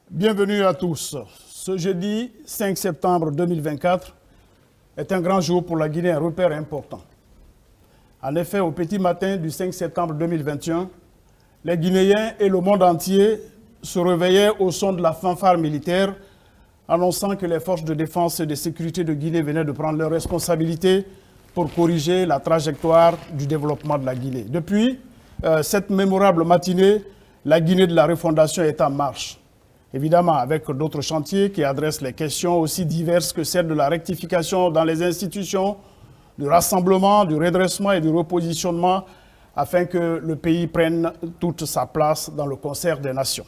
Bienvenue à tous. Ce jeudi 5 septembre 2024 est un grand jour pour la Guinée, un repère important. En effet, au petit matin du 5 septembre 2021, les Guinéens et le monde entier se réveillaient au son de la fanfare militaire, annonçant que les forces de défense et de sécurité de Guinée venaient de prendre leurs responsabilités pour corriger la trajectoire du développement de la Guinée. Depuis cette mémorable matinée, la Guinée de la refondation est en marche. Évidemment, avec d'autres chantiers qui adressent les questions aussi diverses que celles de la rectification dans les institutions, du rassemblement, du redressement et du repositionnement, afin que le pays prenne toute sa place dans le concert des nations.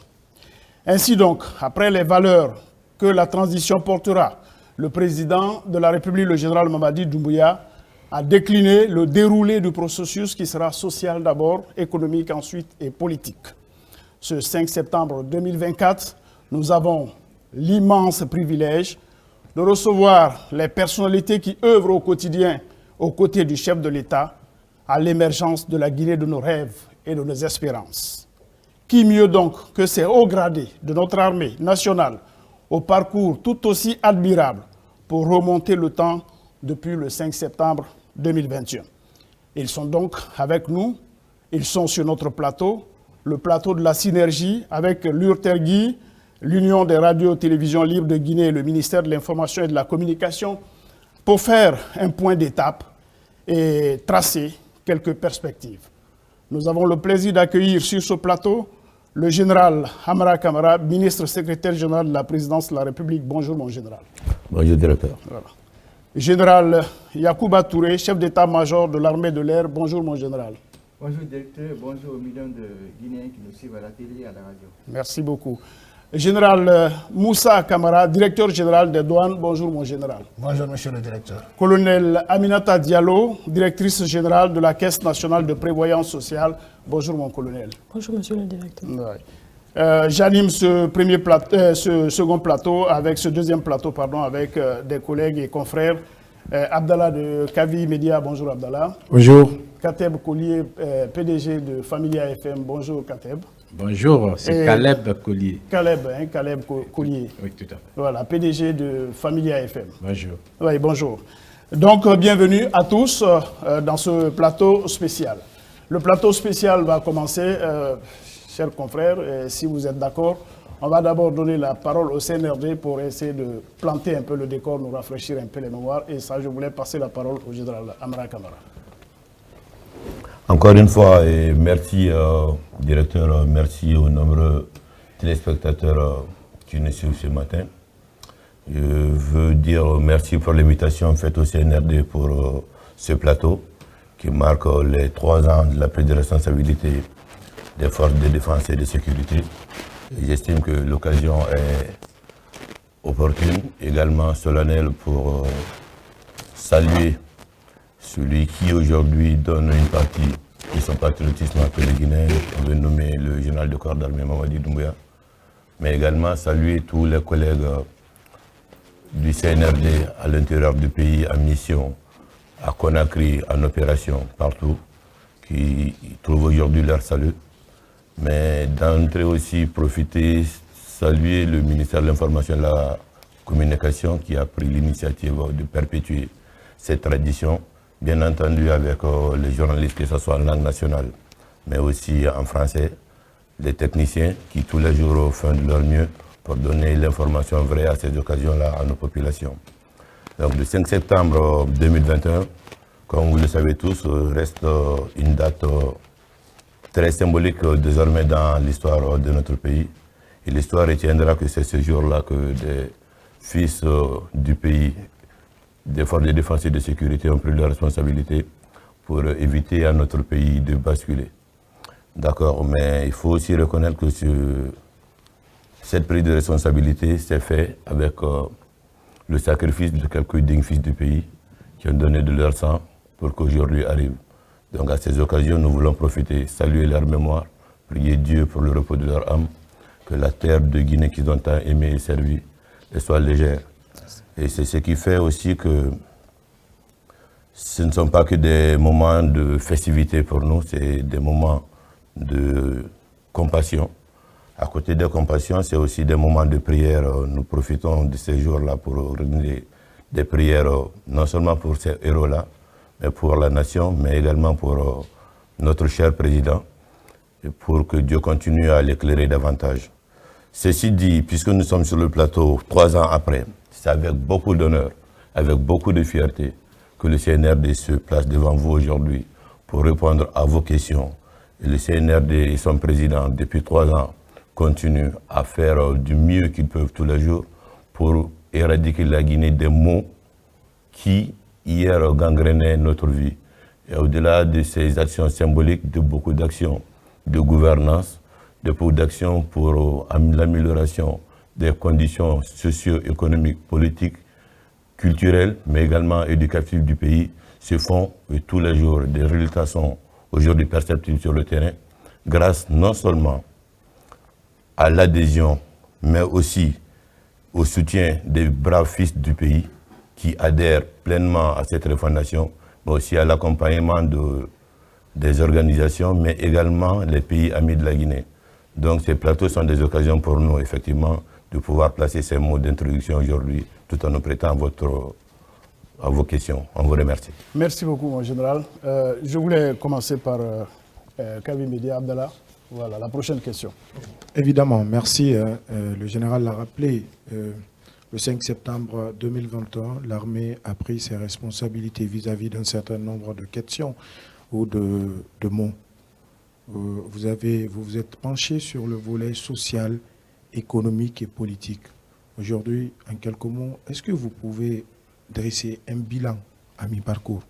Ainsi donc, après les valeurs que la transition portera, le président de la République, le général Mamadi Doumbouya, a décliné le déroulé du processus qui sera social d'abord, économique ensuite et politique. Ce 5 septembre 2024, nous avons l'immense privilège de recevoir les personnalités qui œuvrent au quotidien aux côtés du chef de l'État à l'émergence de la Guinée de nos rêves et de nos espérances. Qui mieux donc que ces hauts gradés de notre armée nationale au parcours tout aussi admirable pour remonter le temps depuis le 5 septembre 2021. Ils sont donc avec nous, ils sont sur notre plateau, le plateau de la synergie avec l'URTERGUI, l'Union des radios et télévisions libres de Guinée et le ministère de l'Information et de la Communication, pour faire un point d'étape et tracer quelques perspectives. Nous avons le plaisir d'accueillir sur ce plateau le général Amara Kamara, ministre secrétaire général de la présidence de la République. Bonjour mon général. Bonjour directeur. Voilà. Général Yacouba Touré, chef d'état-major de l'armée de l'air. Bonjour mon général. Bonjour directeur, bonjour aux millions de Guinéens qui nous suivent à la télé et à la radio. Merci beaucoup. Général Moussa Kamara, directeur général des douanes. Bonjour mon général. Bonjour monsieur le directeur. Colonel Aminata Diallo, directrice générale de la Caisse nationale de prévoyance sociale. Bonjour mon colonel. Bonjour monsieur le directeur. Ouais. J'anime ce second plateau, avec ce deuxième plateau, pardon, avec des collègues et confrères. Abdallah de Kavi Média, bonjour Abdallah. Bonjour. Kateb Collier, PDG de Familia FM, bonjour Kateb. Bonjour, c'est Caleb Collier. Caleb Collier. Oui, tout à fait. Voilà, PDG de Familia FM. Bonjour. Oui, bonjour. Donc, bienvenue à tous dans ce plateau spécial. Le plateau spécial va commencer, chers confrères, et si vous êtes d'accord, on va d'abord donner la parole au CNRD pour essayer de planter un peu le décor, nous rafraîchir un peu les mémoires. Et ça, je voulais passer la parole au général Amara Kamara. Encore une fois, et merci directeur, merci aux nombreux téléspectateurs qui nous suivent ce matin. Je veux dire merci pour l'invitation faite au CNRD pour ce plateau qui marque les 3 ans de la prise de responsabilité des forces de défense et de sécurité. J'estime que l'occasion est opportune, également solennelle pour saluer celui qui aujourd'hui donne une partie de son patriotisme à les Guinéens, on veut nommer le général de corps d'armée Mamadi Doumbouya, mais également saluer tous les collègues du CNRD à l'intérieur du pays en mission, à Conakry, en opération, partout, qui trouvent aujourd'hui leur salut. Mais d'entrer aussi, profiter, saluer le ministère de l'Information et de la Communication qui a pris l'initiative de perpétuer cette tradition, bien entendu avec les journalistes, que ce soit en langue nationale, mais aussi en français, les techniciens qui tous les jours font de leur mieux pour donner l'information vraie à ces occasions-là à nos populations. Donc le 5 septembre 2021, comme vous le savez tous, reste une date très symbolique désormais dans l'histoire de notre pays. Et l'histoire retiendra que c'est ce jour-là que des fils du pays, des forces de défense et de sécurité ont pris leurs responsabilités pour éviter à notre pays de basculer. D'accord, mais il faut aussi reconnaître que cette prise de responsabilité s'est faite avec le sacrifice de quelques dignes fils du pays qui ont donné de leur sang pour qu'aujourd'hui arrive. Donc à ces occasions, nous voulons profiter, saluer leur mémoire, prier Dieu pour le repos de leur âme, que la terre de Guinée qu'ils ont tant aimé et servi soit légère. Et c'est ce qui fait aussi que ce ne sont pas que des moments de festivité pour nous, c'est des moments de compassion À côté des compassions, c'est aussi des moments de prière. Nous profitons de ces jours-là pour organiser des prières, non seulement pour ces héros-là, mais pour la nation, mais également pour notre cher président, et pour que Dieu continue à l'éclairer davantage. Ceci dit, puisque nous sommes sur le plateau 3 ans après, c'est avec beaucoup d'honneur, avec beaucoup de fierté, que le CNRD se place devant vous aujourd'hui pour répondre à vos questions. Et le CNRD et son président, depuis 3 ans, continuent à faire du mieux qu'ils peuvent tous les jours pour éradiquer la Guinée des maux qui, hier, gangrenaient notre vie. Et au-delà de ces actions symboliques, de beaucoup d'actions de gouvernance, de beaucoup d'actions pour l'amélioration des conditions socio-économiques, politiques, culturelles, mais également éducatives du pays, se font et tous les jours. Des résultats sont aujourd'hui perceptibles sur le terrain, grâce non seulement à l'adhésion, mais aussi au soutien des braves fils du pays qui adhèrent pleinement à cette refondation, mais aussi à l'accompagnement des organisations, mais également les pays amis de la Guinée. Donc ces plateaux sont des occasions pour nous, effectivement, de pouvoir placer ces mots d'introduction aujourd'hui, tout en nous prêtant à vos questions. On vous remercie. Merci beaucoup, mon général. Je voulais commencer par Kaby Media Abdallah. Voilà, la prochaine question. Évidemment, merci. Le général l'a rappelé. Le 5 septembre 2021, l'armée a pris ses responsabilités vis-à-vis d'un certain nombre de questions ou de mots. Vous vous êtes penché sur le volet social, économique et politique. Aujourd'hui, en quelques mots, est-ce que vous pouvez dresser un bilan à mi-parcours?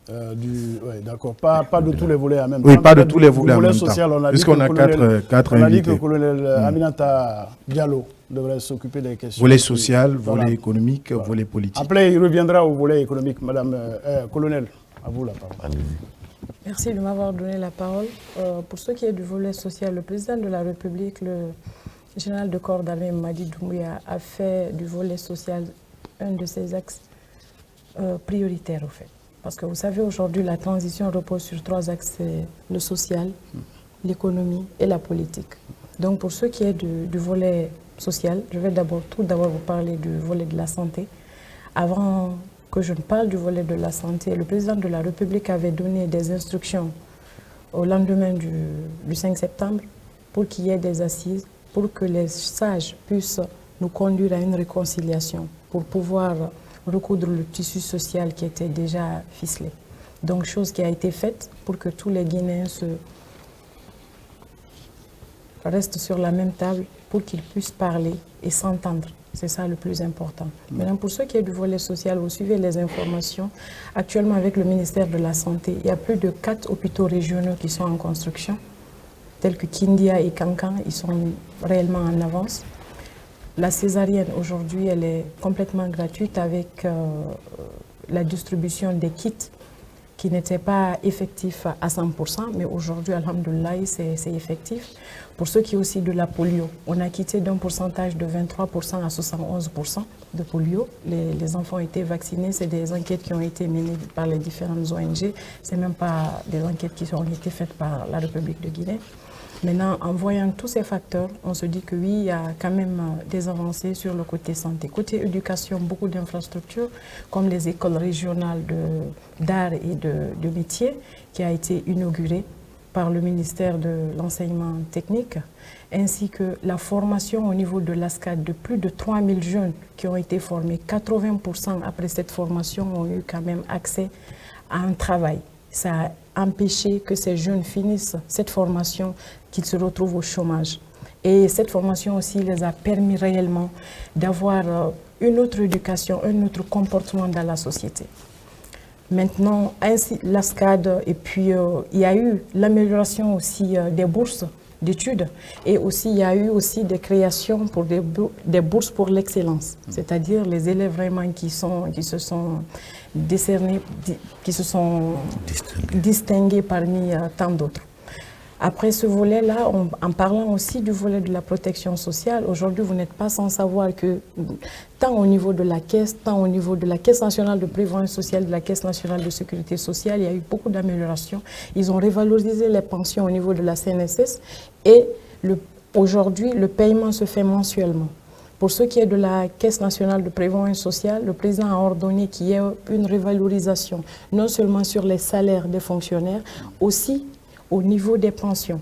Oui, d'accord. Pas de tous les volets en même temps. Oui, pas de tous les volets en même social, temps. Puisqu'on a quatre invités. On a dit que le colonel Aminata Diallo devrait s'occuper des questions. Volet social, volet économique, volet politique. Après, il reviendra au volet économique. Madame colonel, à vous la parole. Merci de m'avoir donné la parole. Pour ce qui est du volet social, le président de la République, le général de corps d'armée Madi Doumbouya, a fait du volet social un de ses axes prioritaires, au fait. Parce que vous savez, aujourd'hui, la transition repose sur 3 axes, le social, l'économie et la politique. Donc, pour ce qui est du volet social, je vais tout d'abord vous parler du volet de la santé. Avant que je ne parle du volet de la santé, le président de la République avait donné des instructions au lendemain du 5 septembre pour qu'il y ait des assises, pour que les sages puissent nous conduire à une réconciliation, pour pouvoir recoudre le tissu social qui était déjà ficelé. Donc, chose qui a été faite pour que tous les Guinéens restent sur la même table pour qu'ils puissent parler et s'entendre. C'est ça le plus important. Maintenant, pour ce qui est du volet social, vous suivez les informations. Actuellement, avec le ministère de la Santé, il y a plus de 4 hôpitaux régionaux qui sont en construction, tels que Kindia et Kankan. Ils sont réellement en avance. La césarienne, aujourd'hui, elle est complètement gratuite avec la distribution des kits qui n'étaient pas effectifs à 100%, mais aujourd'hui, alhamdoulilah, c'est effectif. Pour ce qui est aussi de la polio, on a quitté d'un pourcentage de 23% à 71% de polio. Les enfants ont été vaccinés, c'est des enquêtes qui ont été menées par les différentes ONG, c'est même pas des enquêtes qui ont été faites par la République de Guinée. Maintenant, en voyant tous ces facteurs, on se dit que oui, il y a quand même des avancées sur le côté santé. Côté éducation, beaucoup d'infrastructures, comme les écoles régionales d'art et de métiers, qui a été inaugurée par le ministère de l'enseignement technique, ainsi que la formation au niveau de l'ASCAD de plus de 3000 jeunes qui ont été formés. 80% après cette formation ont eu quand même accès à un travail. Ça a empêché que ces jeunes finissent cette formation, qu'ils se retrouvent au chômage. Et cette formation aussi les a permis réellement d'avoir une autre éducation, un autre comportement dans la société. Maintenant, ainsi l'ASCAD, et puis il y a eu l'amélioration aussi des bourses d'études, et aussi il y a eu aussi des créations pour des bourses pour l'excellence, c'est-à-dire les élèves vraiment qui se sont décernés, qui se sont distingués parmi tant d'autres. Après ce volet-là, en parlant aussi du volet de la protection sociale, aujourd'hui, vous n'êtes pas sans savoir que tant au niveau de la Caisse, tant au niveau de la Caisse nationale de prévoyance sociale, de la Caisse nationale de sécurité sociale, il y a eu beaucoup d'améliorations. Ils ont revalorisé les pensions au niveau de la CNSS et aujourd'hui, le paiement se fait mensuellement. Pour ce qui est de la Caisse nationale de prévoyance sociale, le président a ordonné qu'il y ait une revalorisation, non seulement sur les salaires des fonctionnaires, aussi au niveau des pensions.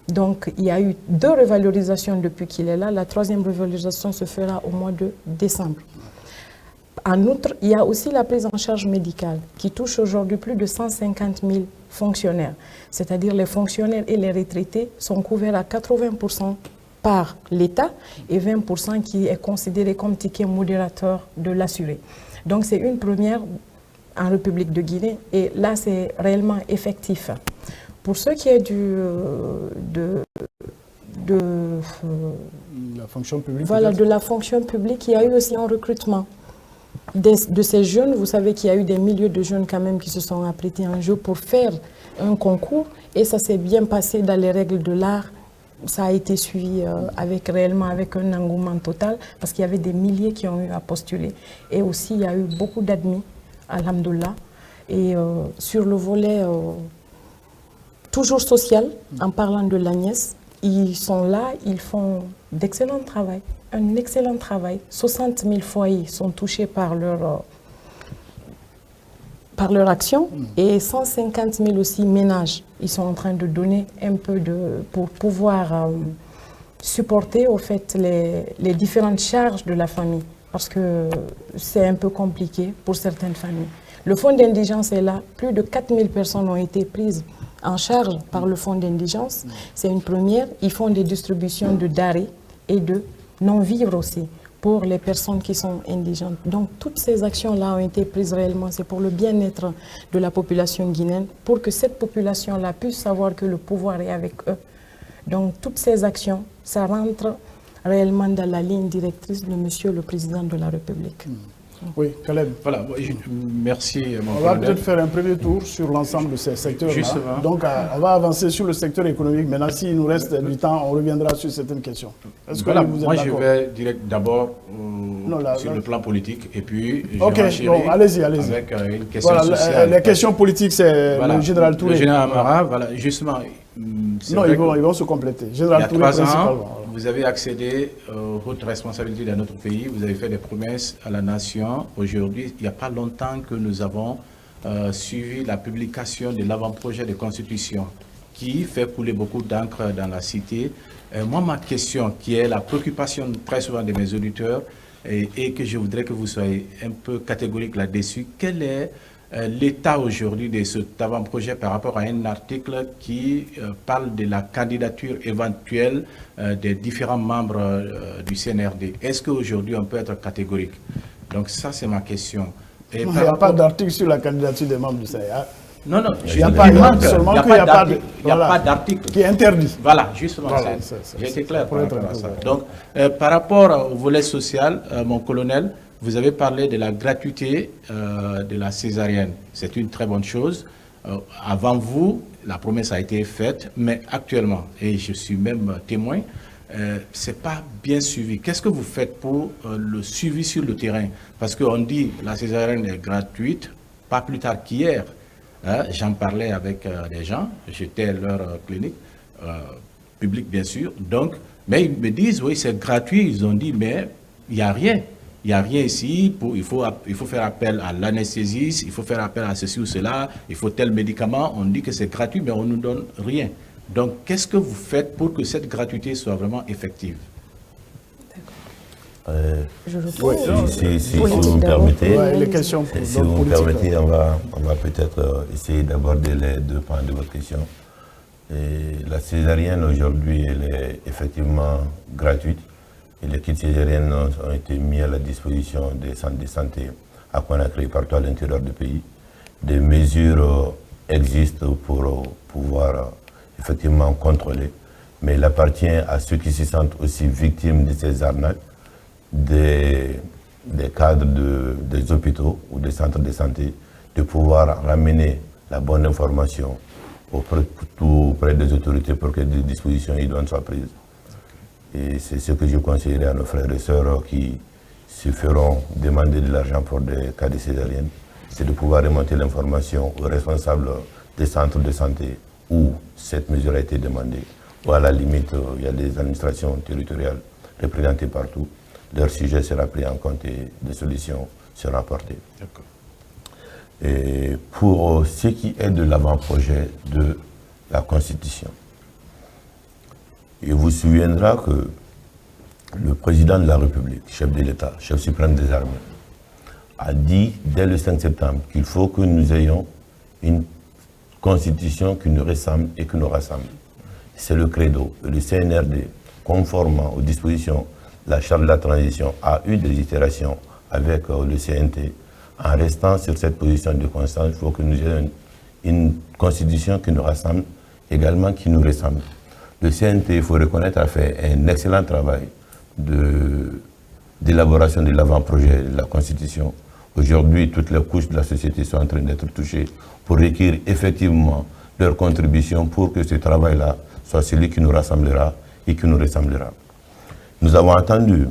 Donc, il y a eu 2 revalorisations depuis qu'il est là. La 3e revalorisation se fera au mois de décembre. En outre, il y a aussi la prise en charge médicale qui touche aujourd'hui plus de 150 000 fonctionnaires. C'est-à-dire les fonctionnaires et les retraités sont couverts à 80% par l'État et 20% qui est considéré comme ticket modérateur de l'assuré. Donc c'est une première en République de Guinée et là c'est réellement effectif. Pour ce qui est de la fonction publique. Voilà, de la fonction publique, il y a eu aussi un recrutement de ces jeunes. Vous savez qu'il y a eu des milliers de jeunes quand même qui se sont apprêtés en jeu pour faire un concours et ça s'est bien passé dans les règles de l'art. Ça a été suivi réellement avec un engouement total parce qu'il y avait des milliers qui ont eu à postuler. Et aussi, il y a eu beaucoup d'admis, alhamdoulilah. Et sur le volet toujours social, en parlant de l'Agnès, ils sont là, ils font d'excellent travail, un excellent travail. 60 000 foyers sont touchés par leur action et 150 000 aussi ménages. Ils sont en train de donner un peu pour pouvoir supporter au fait les différentes charges de la famille parce que c'est un peu compliqué pour certaines familles. Le fonds d'indigence est là. Plus de 4 000 personnes ont été prises en charge par le fonds d'indigence. C'est une première. Ils font des distributions de denrées et de non-vivres aussi pour les personnes qui sont indigentes. Donc, toutes ces actions-là ont été prises réellement. C'est pour le bien-être de la population guinéenne, pour que cette population-là puisse savoir que le pouvoir est avec eux. Donc, toutes ces actions, ça rentre réellement dans la ligne directrice de Monsieur le Président de la République. Oui, Caleb. Voilà, merci mon On va peut-être faire un premier tour sur l'ensemble de ces secteurs-là. Donc, on va avancer sur le secteur économique. Maintenant, s'il nous reste du temps, on reviendra sur certaines questions. Voilà, moi, je vais direct d'abord sur le plan politique et puis je vais bon, allez-y. avec une question sociale. Les questions politiques, c'est le général Touré. Le général Amara, voilà, justement. Non, ils vont se compléter. Général Touré, il y a 3 ans, voilà. vous avez accédé aux hautes responsabilités dans notre pays, vous avez fait des promesses à la nation. Aujourd'hui, il n'y a pas longtemps que nous avons suivi la publication de l'avant-projet de constitution qui fait couler beaucoup d'encre dans la cité. Moi, ma question, qui est la préoccupation très souvent de mes auditeurs, et que je voudrais que vous soyez un peu catégorique là-dessus, quel est l'état aujourd'hui de cet avant-projet par rapport à un article qui parle de la candidature éventuelle des différents membres du CNRD. Est-ce qu'aujourd'hui on peut être catégorique? Donc ça c'est ma question. Il n'y a pas d'article sur la candidature des membres du CNRD. Non, il n'y a pas d'article qui est interdit. Voilà, justement, j'ai été clair par rapport à ça. Donc, par rapport au volet social, mon colonel, vous avez parlé de la gratuité de la césarienne. C'est une très bonne chose. Avant vous, la promesse a été faite, mais actuellement, et je suis même témoin, ce n'est pas bien suivi. Qu'est-ce que vous faites pour le suivi sur le terrain? Parce qu'on dit que la césarienne est gratuite, pas plus tard qu'hier. J'en parlais avec des gens, j'étais à leur clinique, publique bien sûr, donc, mais ils me disent, oui, c'est gratuit. Ils ont dit, mais il n'y a rien. Il n'y a rien ici, il faut faire appel à l'anesthésiste, il faut faire appel à ceci ou cela, il faut tel médicament. On dit que c'est gratuit, mais on ne nous donne rien. Donc, qu'est-ce que vous faites pour que cette gratuité soit vraiment effective? Si vous me permettez, on va peut-être essayer d'aborder les 2 points de votre question. La césarienne aujourd'hui, elle est effectivement gratuite. Et les kits césariennes ont été mis à la disposition des centres de santé à Conakry, partout à l'intérieur du pays. Des mesures existent pour pouvoir effectivement contrôler, mais il appartient à ceux qui se sentent aussi victimes de ces arnaques, des cadres des hôpitaux ou des centres de santé, de pouvoir ramener la bonne information auprès des autorités pour que des dispositions idoines soient prises. Et c'est ce que je conseillerais à nos frères et sœurs qui se feront demander de l'argent pour des cas de césarienne, c'est de pouvoir remonter l'information aux responsables des centres de santé où cette mesure a été demandée, ou à la limite, il y a des administrations territoriales représentées partout. Leur sujet sera pris en compte et des solutions seront apportées. Et pour ce qui est de l'avant-projet de la Constitution, il vous souviendra que le président de la République, chef de l'État, chef suprême des armées, a dit dès le 5 septembre qu'il faut que nous ayons une Constitution qui nous ressemble et qui nous rassemble. C'est le credo. Le CNRD, conformément aux dispositions de la Charte de la transition, a eu des itérations avec le CNT. En restant sur cette position de constance, il faut que nous ayons une Constitution qui nous rassemble, également qui nous ressemble. Le CNT, il faut reconnaître, a fait un excellent travail d'élaboration de l'avant-projet de la Constitution. Aujourd'hui, toutes les couches de la société sont en train d'être touchées pour requérir effectivement leur contribution pour que ce travail-là soit celui qui nous rassemblera et qui nous ressemblera. Nous avons entendu,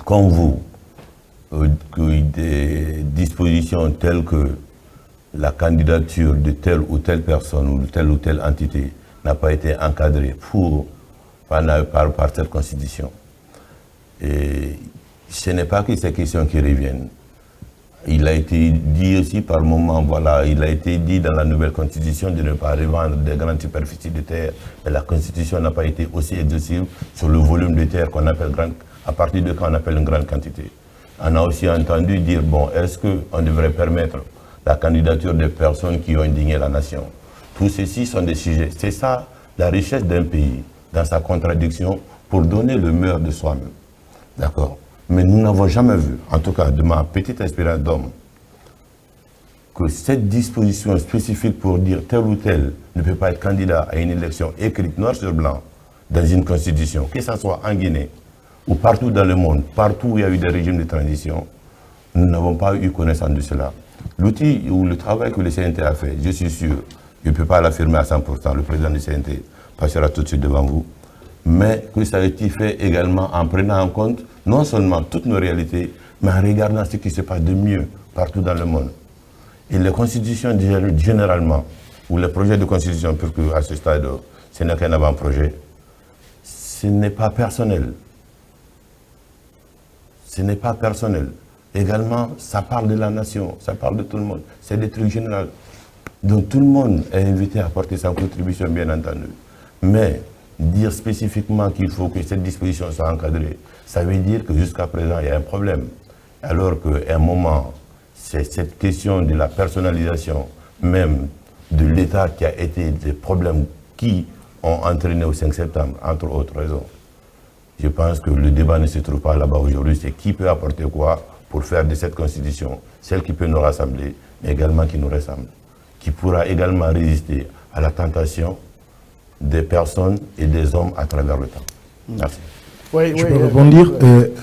comme vous, des dispositions telles que la candidature de telle ou telle personne ou de telle entité n'a pas été encadrée par cette Constitution. Et ce n'est pas que ces questions qui reviennent. Il a été dit aussi par moment, voilà, il a été dit dans la nouvelle Constitution de ne pas revendre des grandes superficies de terre, mais la Constitution n'a pas été aussi exhaustive sur le volume de terre qu'on appelle grande, à partir de quand on appelle une grande quantité. On a aussi entendu dire, bon, est-ce qu'on devrait permettre la candidature des personnes qui ont indigné la nation? Tout ceci sont des sujets. C'est ça, la richesse d'un pays, dans sa contradiction, pour donner le meilleur de soi-même. D'accord? Mais nous n'avons jamais vu, en tout cas de ma petite expérience d'homme, que cette disposition spécifique pour dire tel ou tel ne peut pas être candidat à une élection écrite noir sur blanc dans une constitution, que ce soit en Guinée ou partout dans le monde, partout où il y a eu des régimes de transition, nous n'avons pas eu connaissance de cela. L'outil ou le travail que le CNT a fait, je suis sûr, je ne peux pas l'affirmer à 100%, le président du CNT passera tout de suite devant vous, mais que ça a été fait également en prenant en compte non seulement toutes nos réalités, mais en regardant ce qui se passe de mieux partout dans le monde. Et les constitutions, généralement, ou les projets de constitution, puisque à ce stade, ce n'est qu'un avant-projet, ce n'est pas personnel. Ce n'est pas personnel. Également, ça parle de la nation, ça parle de tout le monde. C'est des trucs généraux. Donc tout le monde est invité à apporter sa contribution, bien entendu. Mais dire spécifiquement qu'il faut que cette disposition soit encadrée, ça veut dire que jusqu'à présent, il y a un problème. Alors qu'à un moment, c'est cette question de la personnalisation même de l'État qui a été des problèmes qui ont entraîné au 5 septembre, entre autres raisons. Je pense que le débat ne se trouve pas là-bas aujourd'hui, c'est qui peut apporter quoi pour faire de cette constitution celle qui peut nous rassembler, mais également qui nous ressemble, qui pourra également résister à la tentation des personnes et des hommes à travers le temps. Merci. Je peux rebondir.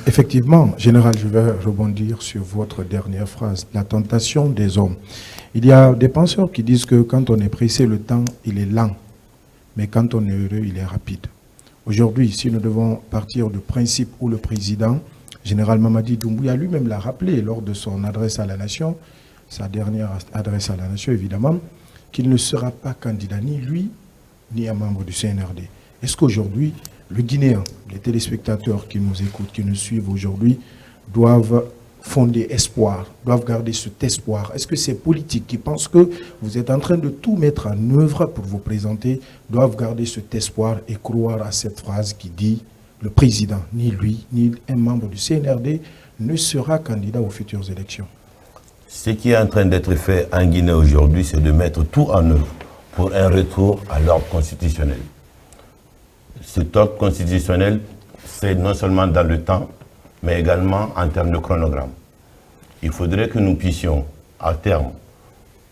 Effectivement, Général, je vais rebondir sur votre dernière phrase, la tentation des hommes. Il y a des penseurs qui disent que quand on est pressé, le temps, il est lent. Mais quand on est heureux, il est rapide. Aujourd'hui, si nous devons partir du principe où le président, Général Mamadi Doumbouya, lui-même l'a rappelé lors de son adresse à la nation, sa dernière adresse à la nation évidemment, qu'il ne sera pas candidat ni lui, ni un membre du CNRD. Est-ce qu'aujourd'hui, le Guinéen, les téléspectateurs qui nous écoutent, qui nous suivent aujourd'hui, doivent fonder espoir, doivent garder cet espoir? Est-ce que ces politiques qui pensent que vous êtes en train de tout mettre en œuvre pour vous présenter, doivent garder cet espoir et croire à cette phrase qui dit « Le président, ni lui, ni un membre du CNRD ne sera candidat aux futures élections ». Ce qui est en train d'être fait en Guinée aujourd'hui, c'est de mettre tout en œuvre pour un retour à l'ordre constitutionnel. Cet ordre constitutionnel, c'est non seulement dans le temps, mais également en termes de chronogramme. Il faudrait que nous puissions, à terme,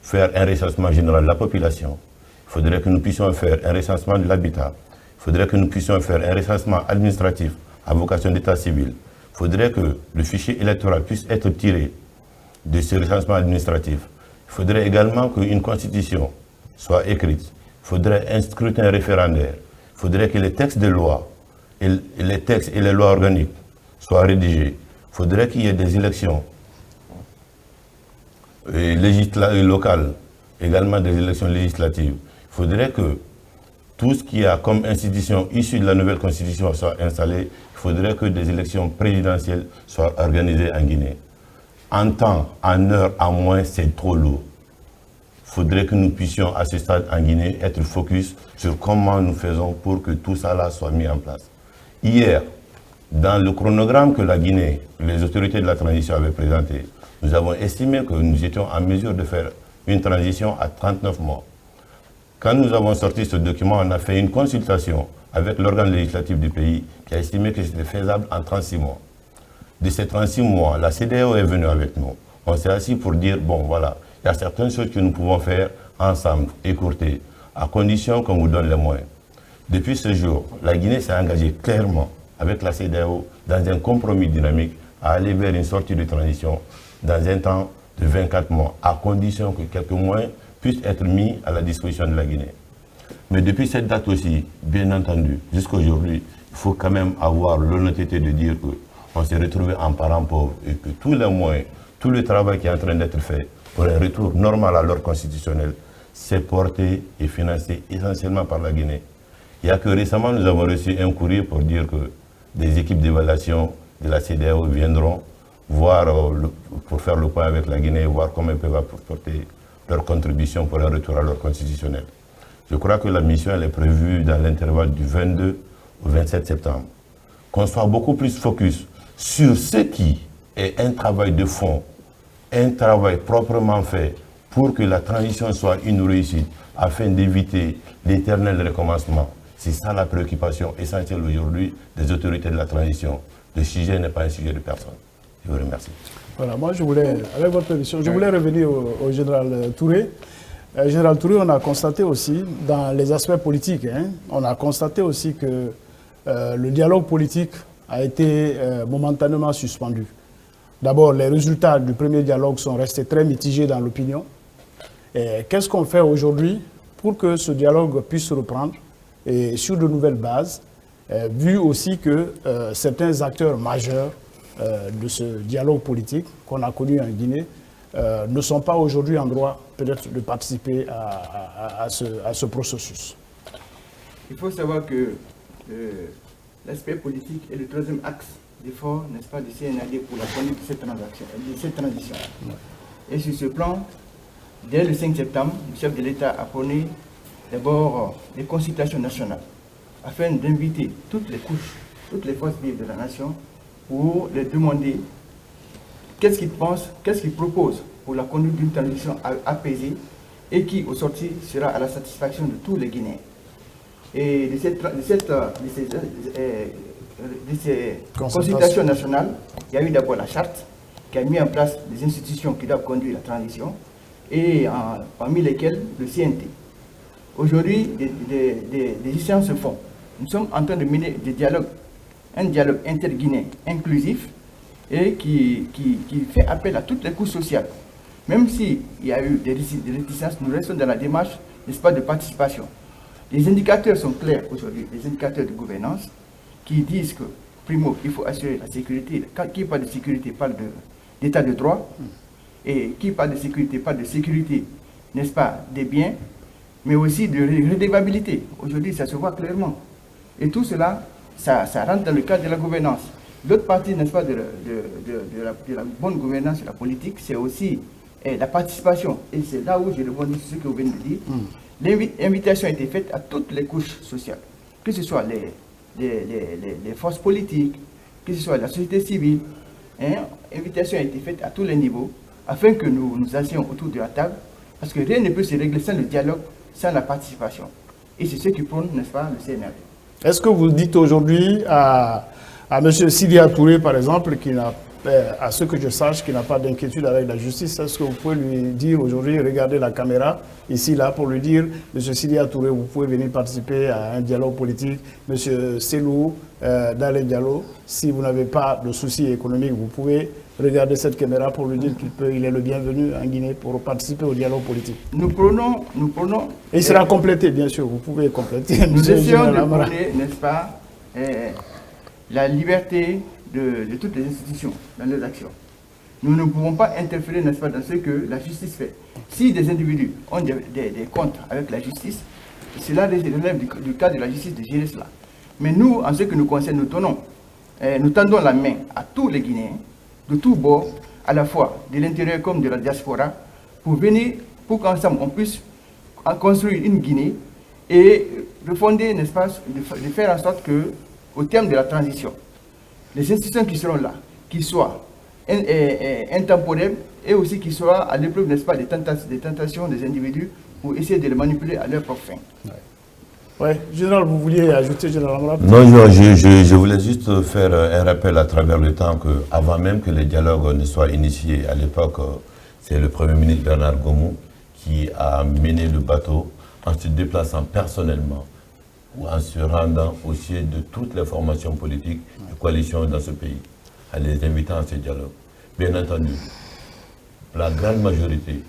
faire un recensement général de la population. Il faudrait que nous puissions faire un recensement de l'habitat. Il faudrait que nous puissions faire un recensement administratif à vocation d'état civil. Il faudrait que le fichier électoral puisse être tiré de ce recensement administratif. Il faudrait également qu'une constitution soit écrite il faudrait un scrutin référendaire, il faudrait que les textes de loi, et les textes et les lois organiques soient rédigés, il faudrait qu'il y ait des élections locales, également des élections législatives. Il faudrait que tout ce qu'il y a comme institution issue de la nouvelle constitution soit installé. Il faudrait que des élections présidentielles soient organisées en Guinée. En temps, en heure, en moins, c'est trop lourd. Il faudrait que nous puissions, à ce stade en Guinée, être focus sur comment nous faisons pour que tout ça là soit mis en place. Hier, dans le chronogramme que la Guinée, les autorités de la transition avaient présenté, nous avons estimé que nous étions en mesure de faire une transition à 39 mois. Quand nous avons sorti ce document, on a fait une consultation avec l'organe législatif du pays qui a estimé que c'était faisable en 36 mois. De ces 36 mois, la CEDEAO est venue avec nous. On s'est assis pour dire, bon voilà, il y a certaines choses que nous pouvons faire ensemble, écourter, à condition qu'on vous donne les moyens. Depuis ce jour, la Guinée s'est engagée clairement avec la CEDEAO dans un compromis dynamique à aller vers une sortie de transition dans un temps de 24 mois, à condition que quelques moyens puissent être mis à la disposition de la Guinée. Mais depuis cette date aussi, bien entendu, jusqu'à aujourd'hui, il faut quand même avoir l'honnêteté de dire qu'on s'est retrouvé en parent pauvre et que tous les moyens, tout le travail qui est en train d'être fait pour un retour normal à l'ordre constitutionnel, c'est porté et financé essentiellement par la Guinée. Il n'y a que récemment, nous avons reçu un courrier pour dire que des équipes d'évaluation de la CEDEAO viendront voir, pour faire le point avec la Guinée, voir comment ils peuvent apporter leur contribution pour un retour à l'ordre constitutionnel. Je crois que la mission elle est prévue dans l'intervalle du 22 au 27 septembre. Qu'on soit beaucoup plus focus sur ce qui est un travail de fond, un travail proprement fait pour que la transition soit une réussite, afin d'éviter l'éternel recommencement. C'est ça la préoccupation essentielle aujourd'hui des autorités de la transition. Le sujet n'est pas un sujet de personne. Je vous remercie. Voilà, moi je voulais, avec votre permission, je voulais revenir au général Touré. Général Touré, on a constaté aussi, dans les aspects politiques, on a constaté aussi que le dialogue politique a été momentanément suspendu. D'abord, les résultats du premier dialogue sont restés très mitigés dans l'opinion. Qu'est-ce qu'on fait aujourd'hui pour que ce dialogue puisse reprendre et sur de nouvelles bases, vu aussi que certains acteurs majeurs de ce dialogue politique qu'on a connu en Guinée ne sont pas aujourd'hui en droit peut-être de participer à ce processus. Il faut savoir que l'aspect politique est le troisième axe d'effort, n'est-ce pas, du CNAD pour la conduite de cette transition. Et sur ce plan, dès le 5 septembre, le chef de l'État a prôné d'abord les consultations nationales afin d'inviter toutes les couches, toutes les forces vives de la nation pour les demander qu'est-ce qu'ils pensent, qu'est-ce qu'ils proposent pour la conduite d'une transition apaisée et qui, au sorti, sera à la satisfaction de tous les Guinéens. Et de ces consultations nationales, il y a eu d'abord la charte qui a mis en place des institutions qui doivent conduire la transition et parmi lesquelles le CNT. Aujourd'hui, des échanges se font. Nous sommes en train de mener un dialogue interguinéen inclusif et qui fait appel à toutes les couches sociales. Même s'il y a eu des réticences, nous restons dans la démarche, n'est-ce pas, de participation. Les indicateurs sont clairs aujourd'hui, les indicateurs de gouvernance, qui disent que, primo, il faut assurer la sécurité. Qui parle de sécurité parle d'état de droit, et qui parle de sécurité, n'est-ce pas, des biens, mais aussi de redevabilité. Aujourd'hui, ça se voit clairement. Et tout cela, ça rentre dans le cadre de la gouvernance. L'autre partie, n'est-ce pas, de la bonne gouvernance et la politique, c'est aussi la participation. Et c'est là où je rebondis sur ce que vous venez de dire. L'invitation a été faite à toutes les couches sociales, que ce soit les forces politiques, que ce soit la société civile. L'invitation a été faite à tous les niveaux, afin que nous nous assions autour de la table, parce que rien ne peut se régler sans le dialogue, sans la participation. Et c'est ce qui prône, n'est-ce pas, le CNRD. Est-ce que vous dites aujourd'hui à M. Sidya Touré, par exemple, qui n'a à ce que je sache, qui n'a pas d'inquiétude avec la justice, est-ce que vous pouvez lui dire aujourd'hui, regardez la caméra, ici, là, pour lui dire, M. Sidia Touré, vous pouvez venir participer à un dialogue politique, M. Selou, Dalé Diallo, si vous n'avez pas de soucis économiques, vous pouvez regarder cette caméra pour lui dire qu'il est le bienvenu en Guinée pour participer au dialogue politique. Nous prenons... Et il sera complété, bien sûr, vous pouvez compléter. Nous essayons de prôner, n'est-ce pas, la liberté de toutes les institutions dans leurs actions. Nous ne pouvons pas interférer, n'est-ce pas, dans ce que la justice fait. Si des individus ont des comptes avec la justice, cela relève du cas de la justice de gérer cela. Mais nous, en ce qui nous concerne, nous tendons la main à tous les Guinéens, de tous bords, à la fois de l'intérieur comme de la diaspora, pour venir, pour qu'ensemble on puisse construire une Guinée et refonder, n'est-ce pas, de faire en sorte que, au terme de la transition, les institutions qui seront là, qui soient intemporelles et aussi qui soient à l'épreuve, n'est-ce pas, des tentations des individus pour essayer de les manipuler à leur propre fin. Oui, Général, vous vouliez ajouter, Général Amrab? Non, je voulais juste faire un rappel à travers le temps qu'avant même que les dialogues ne soient initiés, à l'époque, c'est le Premier ministre Bernard Gomou qui a mené le bateau en se déplaçant personnellement ou en se rendant au siège de toutes les formations politiques de coalition dans ce pays, en les invitant à ce dialogue. Bien entendu, la grande majorité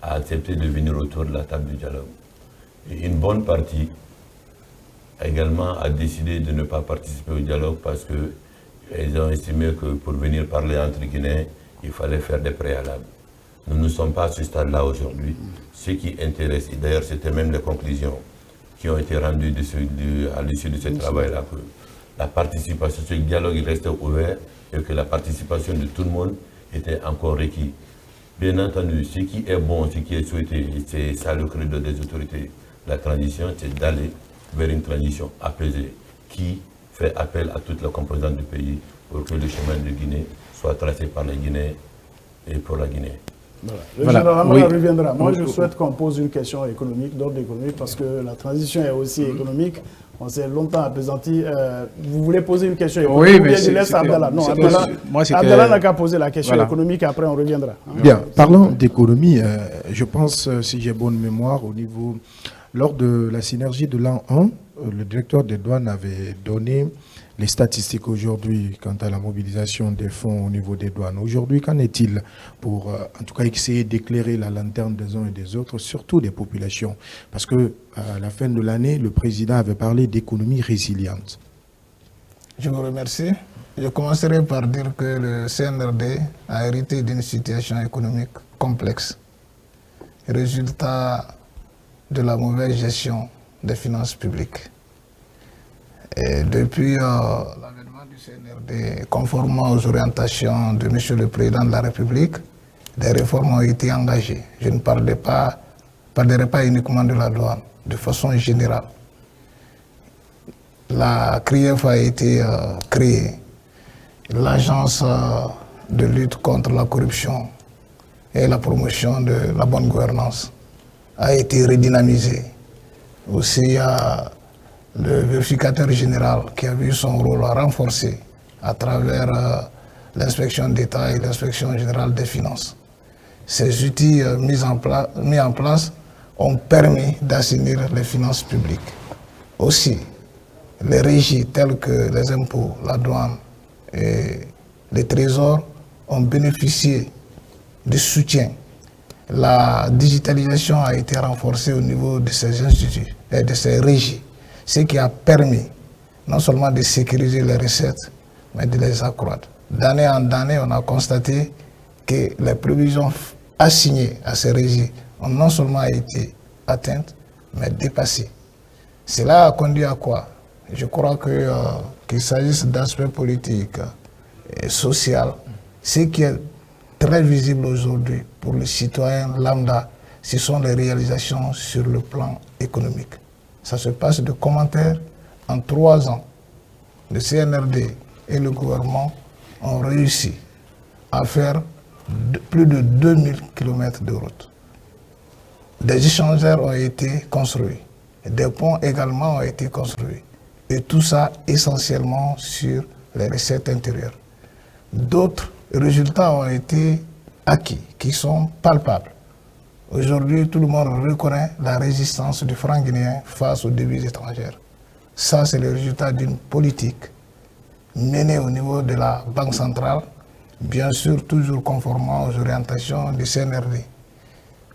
a accepté de venir autour de la table du dialogue. Et une bonne partie également a décidé de ne pas participer au dialogue parce qu'ils ont estimé que pour venir parler entre Guinéens, il fallait faire des préalables. Nous ne sommes pas à ce stade-là aujourd'hui. Ce qui intéresse, et d'ailleurs c'était même les conclusions qui ont été rendues à l'issue de ce travail-là, que la participation, ce dialogue il restait ouvert et que la participation de tout le monde était encore requise. Bien entendu, ce qui est bon, ce qui est souhaité, c'est ça le credo des autorités, la transition, c'est d'aller vers une transition apaisée qui fait appel à toutes les composantes du pays pour que le chemin de Guinée soit tracé par les Guinéens et pour la Guinée. Voilà. Le général Amara reviendra. Moi, je souhaite qu'on pose une question économique, d'ordre économique, parce que la transition est aussi économique. On s'est longtemps appesanti. Vous voulez poser une question économique? Oui, mais je laisse Abdallah. Non, Abdallah n'a qu'à poser la question économique, après on reviendra. Bien, parlons d'économie. Je pense, si j'ai bonne mémoire, au niveau... Lors de la synergie de l'an 1, le directeur des douanes avait donné les statistiques aujourd'hui quant à la mobilisation des fonds au niveau des douanes. Aujourd'hui, qu'en est-il pour, en tout cas, essayer d'éclairer la lanterne des uns et des autres, surtout des populations? Parce que à la fin de l'année, le président avait parlé d'économie résiliente. Je vous remercie. Je commencerai par dire que le CNRD a hérité d'une situation économique complexe. Résultat de la mauvaise gestion des finances publiques. Et depuis l'avènement du CNRD, conformément aux orientations de M. le Président de la République, des réformes ont été engagées. Je ne parlerai pas uniquement de la douane, de façon générale. La CRIEF a été créée, l'agence de lutte contre la corruption et la promotion de la bonne gouvernance a été redynamisée. Aussi, il y a le vérificateur général qui a vu son rôle renforcé à travers l'inspection d'État et l'inspection générale des finances. Ces outils mis en place ont permis d'assainir les finances publiques. Aussi, les régies telles que les impôts, la douane et les trésors ont bénéficié du soutien. La digitalisation a été renforcée au niveau de ces instituts et de ces régies, ce qui a permis non seulement de sécuriser les recettes, mais de les accroître. D'année en année, on a constaté que les prévisions assignées à ces régies ont non seulement été atteintes, mais dépassées. Cela a conduit à quoi? Je crois qu'il s'agisse d'aspects politiques et sociaux, ce qui est très visible aujourd'hui pour le citoyen lambda, ce sont les réalisations sur le plan économique. Ça se passe de commentaires. En 3 ans, le CNRD et le gouvernement ont réussi à faire plus de 2000 km de route. Des échangeurs ont été construits, des ponts également ont été construits. Et tout ça essentiellement sur les recettes intérieures. D'autres résultats ont été acquis, qui sont palpables. Aujourd'hui, tout le monde reconnaît la résistance du franc guinéen face aux devises étrangères. Ça, c'est le résultat d'une politique menée au niveau de la Banque centrale, bien sûr toujours conformément aux orientations du CNRD.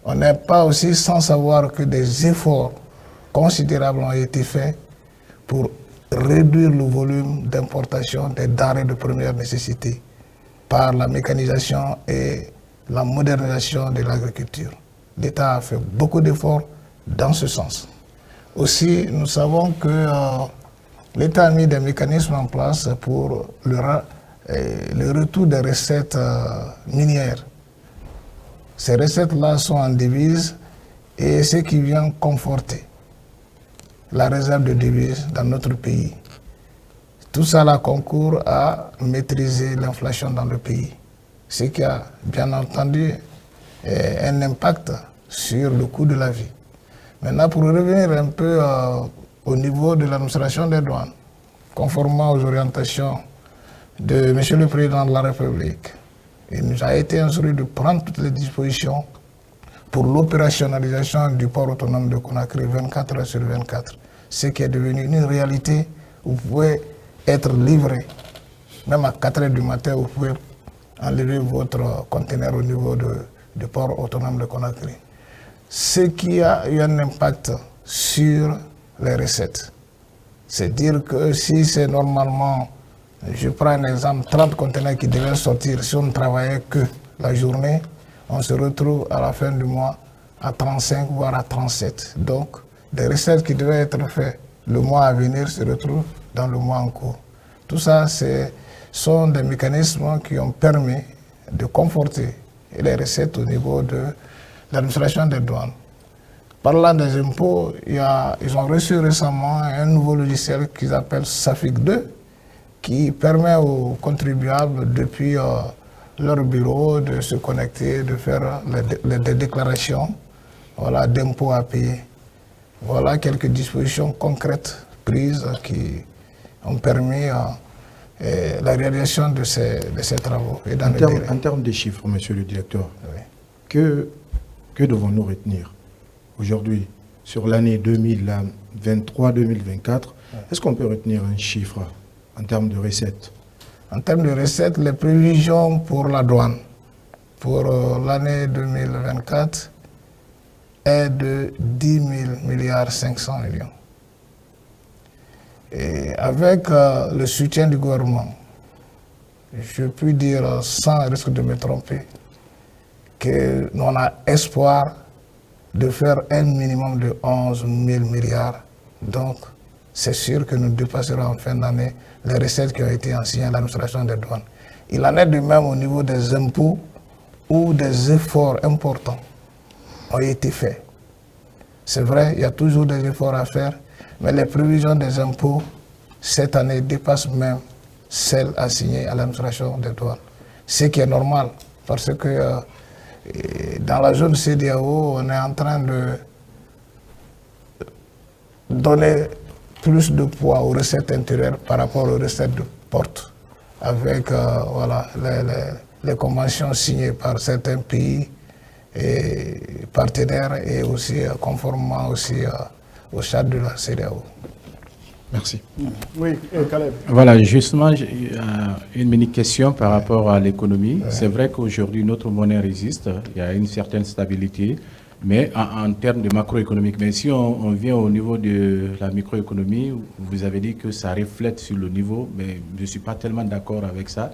On n'est pas aussi sans savoir que des efforts considérables ont été faits pour réduire le volume d'importation des denrées de première nécessité par la mécanisation et la modernisation de l'agriculture. L'État a fait beaucoup d'efforts dans ce sens. Aussi, nous savons que l'État a mis des mécanismes en place pour le retour des recettes minières. Ces recettes-là sont en devises et ce qui vient conforter la réserve de devises dans notre pays. Tout ça concourt à maîtriser l'inflation dans le pays, ce qui a bien entendu un impact sur le coût de la vie. Maintenant, pour revenir un peu au niveau de l'administration des douanes, conformément aux orientations de M. le Président de la République, il nous a été instruit de prendre toutes les dispositions pour l'opérationnalisation du port autonome de Conakry 24 heures sur 24, ce qui est devenu une réalité. Vous pouvez être livré, même à 4 heures du matin, vous pouvez enlever votre conteneur au niveau du port autonome de Conakry. Ce qui a eu un impact sur les recettes. C'est dire que si c'est normalement, je prends un exemple, 30 conteneurs qui devaient sortir, si on ne travaillait que la journée, on se retrouve à la fin du mois à 35 voire à 37. Donc, des recettes qui devaient être faites le mois à venir se retrouvent dans le mois en cours. Tout ça, sont des mécanismes qui ont permis de conforter les recettes au niveau de l'administration des douanes. Parlant des impôts, ils ont reçu récemment un nouveau logiciel qu'ils appellent SAFIC 2 qui permet aux contribuables depuis leur bureau de se connecter, de faire des déclarations d'impôts à payer. Voilà quelques dispositions concrètes prises qui ont permis la réalisation de ces travaux. Et en termes de chiffres, monsieur le directeur, oui. Que devons-nous retenir aujourd'hui sur l'année 2023-2024? Est-ce qu'on peut retenir un chiffre en termes de recettes? En termes de recettes, les prévisions pour la douane pour l'année 2024 est de 10 500 millions. Et avec le soutien du gouvernement, je puis dire sans risque de me tromper, qu'on a espoir de faire un minimum de 11 000 milliards. Donc, c'est sûr que nous dépasserons en fin d'année les recettes qui ont été assignées à l'administration des douanes. Il en est de même au niveau des impôts où des efforts importants ont été faits. C'est vrai, il y a toujours des efforts à faire, mais les prévisions des impôts cette année dépassent même celles assignées à l'administration des douanes. Ce qui est normal, parce que dans la zone CEDEAO, on est en train de donner plus de poids aux recettes intérieures par rapport aux recettes de porte, avec les conventions signées par certains pays et partenaires et aussi conformément aussi au cadre de la CEDEAO. Merci. Oui, Caleb. Voilà, justement, une mini question par rapport à l'économie. Ouais. C'est vrai qu'aujourd'hui, notre monnaie résiste, il y a une certaine stabilité, mais en termes de macroéconomique. Mais si on vient au niveau de la microéconomie, vous avez dit que ça reflète sur le niveau, mais je ne suis pas tellement d'accord avec ça,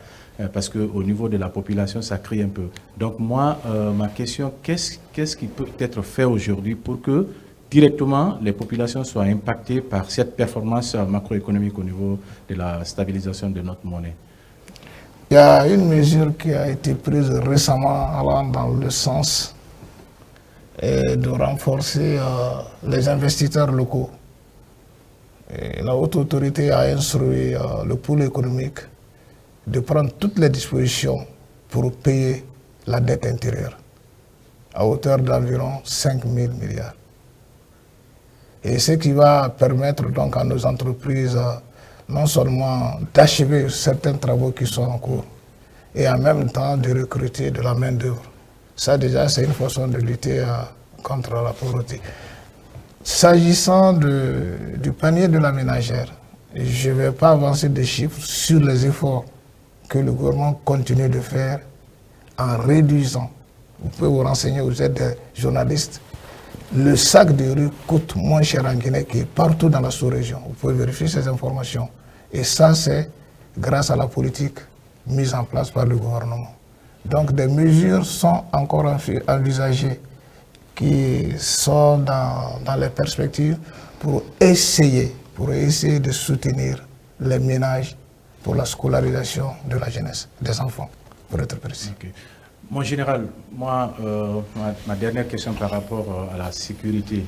parce qu'au niveau de la population, ça crie un peu. Donc moi, ma question, qu'est-ce qui peut être fait aujourd'hui pour que directement, les populations soient impactées par cette performance macroéconomique au niveau de la stabilisation de notre monnaie? Il y a une mesure qui a été prise récemment allant dans le sens de renforcer les investisseurs locaux. Et la haute autorité a instruit le pôle économique de prendre toutes les dispositions pour payer la dette intérieure à hauteur d'environ 5 000 milliards. Et ce qui va permettre donc à nos entreprises non seulement d'achever certains travaux qui sont en cours, et en même temps de recruter de la main-d'œuvre. Ça déjà, c'est une façon de lutter contre la pauvreté. S'agissant du panier de la ménagère, je ne vais pas avancer des chiffres sur les efforts que le gouvernement continue de faire en réduisant. Vous pouvez vous renseigner, vous êtes des journalistes. Le sac de riz coûte moins cher en Guinée que partout dans la sous-région. Vous pouvez vérifier ces informations. Et ça, c'est grâce à la politique mise en place par le gouvernement. Donc des mesures sont encore envisagées qui sont dans les perspectives pour essayer de soutenir les ménages pour la scolarisation de la jeunesse, des enfants, pour être précis. Okay. Mon général, moi, ma dernière question par rapport à la sécurité.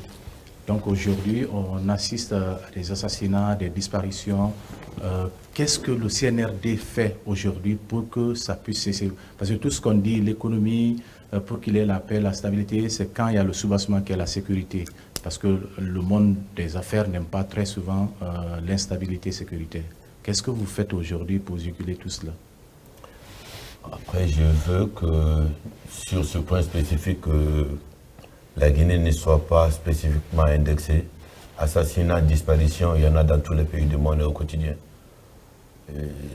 Donc aujourd'hui, on assiste à des assassinats, des disparitions. Qu'est-ce que le CNRD fait aujourd'hui pour que ça puisse cesser? Parce que tout ce qu'on dit, l'économie, pour qu'il y ait la paix, la stabilité, c'est quand il y a le soubassement qu'il y a la sécurité. Parce que le monde des affaires n'aime pas très souvent l'instabilité sécuritaire. Qu'est-ce que vous faites aujourd'hui pour juguler tout cela? Après, je veux que sur ce point spécifique, la Guinée ne soit pas spécifiquement indexée. Assassinats, disparitions, il y en a dans tous les pays du monde au quotidien.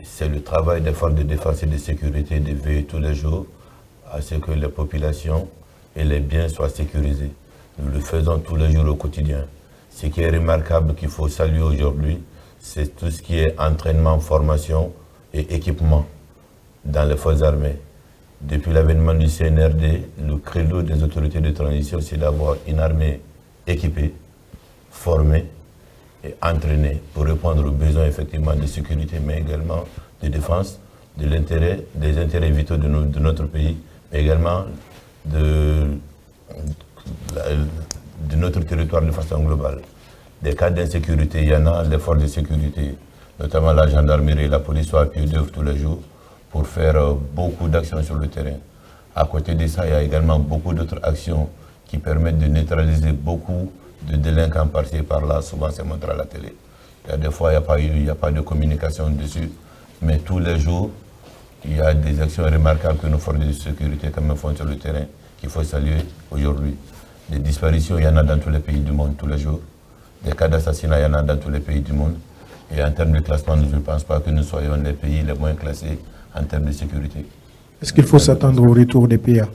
C'est le travail des forces de défense et de sécurité de veiller tous les jours à ce que les populations et les biens soient sécurisés. Nous le faisons tous les jours au quotidien. Ce qui est remarquable qu'il faut saluer aujourd'hui, c'est tout ce qui est entraînement, formation et équipement dans les forces armées. Depuis l'avènement du CNRD, le credo des autorités de transition, c'est d'avoir une armée équipée, formée et entraînée pour répondre aux besoins effectivement de sécurité, mais également de défense, des intérêts vitaux de notre pays, mais également de notre territoire de façon globale. Des cas d'insécurité, il y en a, les forces de sécurité, notamment la gendarmerie et la police, sont à pied d'œuvre tous les jours pour faire beaucoup d'actions sur le terrain. À côté de ça, il y a également beaucoup d'autres actions qui permettent de neutraliser beaucoup de délinquants par-ci et par-là. Souvent, c'est montré à la télé. Il y a des fois, il n'y a pas de communication dessus, mais tous les jours, il y a des actions remarquables que nos forces de sécurité quand même font sur le terrain, qu'il faut saluer aujourd'hui. Des disparitions, il y en a dans tous les pays du monde tous les jours. Des cas d'assassinat, il y en a dans tous les pays du monde. Et en termes de classement, je ne pense pas que nous soyons les pays les moins classés en termes de sécurité. Est-ce qu'il faut s'attendre au retour des PA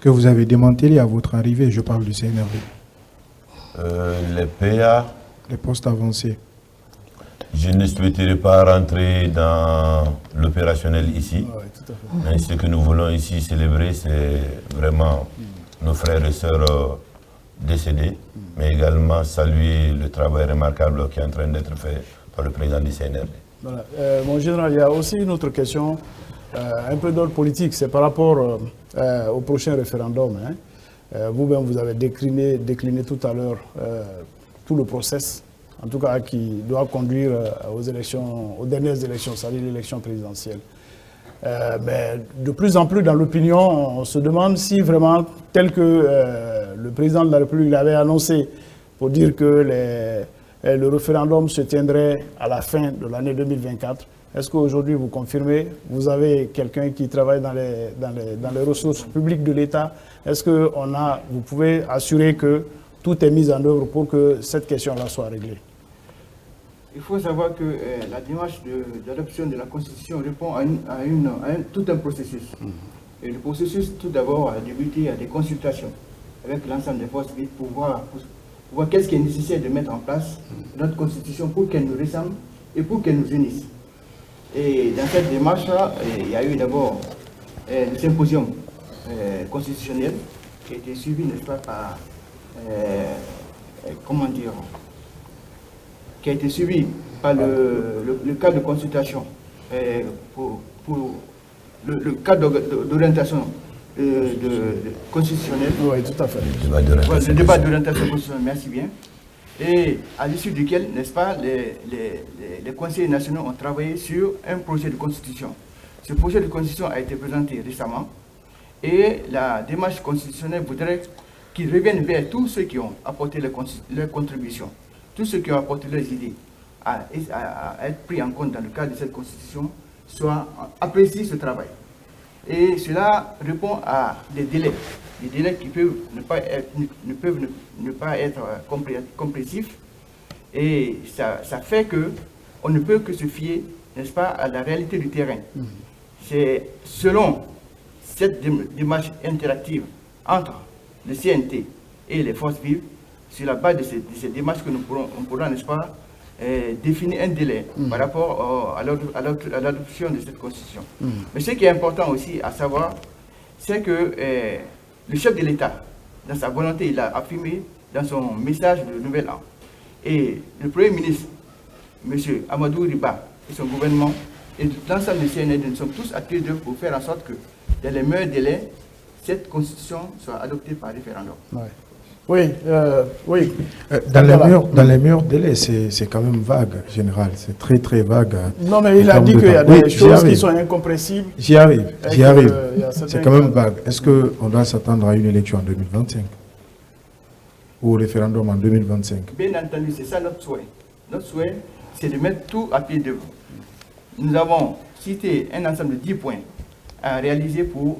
que vous avez démantelé à votre arrivée? Je parle du CNRD. Les PA... Les postes avancés. Je ne souhaiterais pas rentrer dans l'opérationnel ici. Oui, tout à fait. Mais ce que nous voulons ici célébrer, c'est vraiment nos frères et sœurs décédés, mais également saluer le travail remarquable qui est en train d'être fait par le président du CNRD. Voilà. Mon général, il y a aussi une autre question, un peu d'ordre politique, c'est par rapport au prochain référendum. Hein. Vous-même, vous avez décliné tout à l'heure tout le process, en tout cas qui doit conduire aux dernières élections, c'est-à-dire l'élection présidentielle. Mais de plus en plus dans l'opinion, on se demande si vraiment, tel que le président de la République l'avait annoncé, pour dire que le référendum se tiendrait à la fin de l'année 2024, est-ce qu'aujourd'hui vous confirmez, vous avez quelqu'un qui travaille dans les ressources publiques de l'État, est-ce que vous pouvez assurer que tout est mis en œuvre pour que cette question-là soit réglée? Il faut savoir que la démarche d'adoption de la Constitution répond à tout un processus. Et le processus, tout d'abord, a débuté à des consultations avec l'ensemble des forces vives pour voir qu'est-ce qui est nécessaire de mettre en place notre Constitution pour qu'elle nous ressemble et pour qu'elle nous unisse. Et dans cette démarche-là, il y a eu d'abord le symposium constitutionnel qui a été suivi, n'est-ce pas, par... qui a été suivi par le cadre de consultation pour le cadre d'orientation constitutionnelle. Oui, tout à fait. Le débat d'orientation constitutionnelle, merci bien. Et à l'issue duquel, n'est-ce pas, les conseillers nationaux ont travaillé sur un projet de constitution. Ce projet de constitution a été présenté récemment et la démarche constitutionnelle voudrait qu'ils reviennent vers tous ceux qui ont apporté leurs contributions, tous ceux qui ont apporté leurs idées à être pris en compte dans le cadre de cette constitution, apprécient ce travail. Et cela répond à des délais qui peuvent ne pas être compréhensifs. Et ça fait qu'on ne peut que se fier, n'est-ce pas, à la réalité du terrain. C'est selon cette démarche interactive entre le CNT et les forces vives, sur la base de ces démarches que on pourra, n'est-ce pas, définir un délai par rapport à l'adoption de cette constitution. Mais ce qui est important aussi à savoir, c'est que le chef de l'État, dans sa volonté, il a affirmé dans son message de Nouvel An. Et le Premier ministre, M. Amadou Riba, et son gouvernement, et l'ensemble des CNRD, nous sommes tous à pied d'œuvre pour faire en sorte que, dans les meilleurs délais, cette constitution soit adoptée par référendum. Ouais. Oui, oui. Dans les meilleurs délais, c'est quand même vague, général. C'est très, très vague. Non, mais il a dit qu'il y a des choses qui sont incompressibles. J'y arrive. C'est quand même vague. Est-ce qu'on doit s'attendre à une élection en 2025 ou au référendum en 2025? Bien entendu, c'est ça notre souhait. Notre souhait, c'est de mettre tout à pied d'œuvre. Nous avons cité un ensemble de 10 points à réaliser pour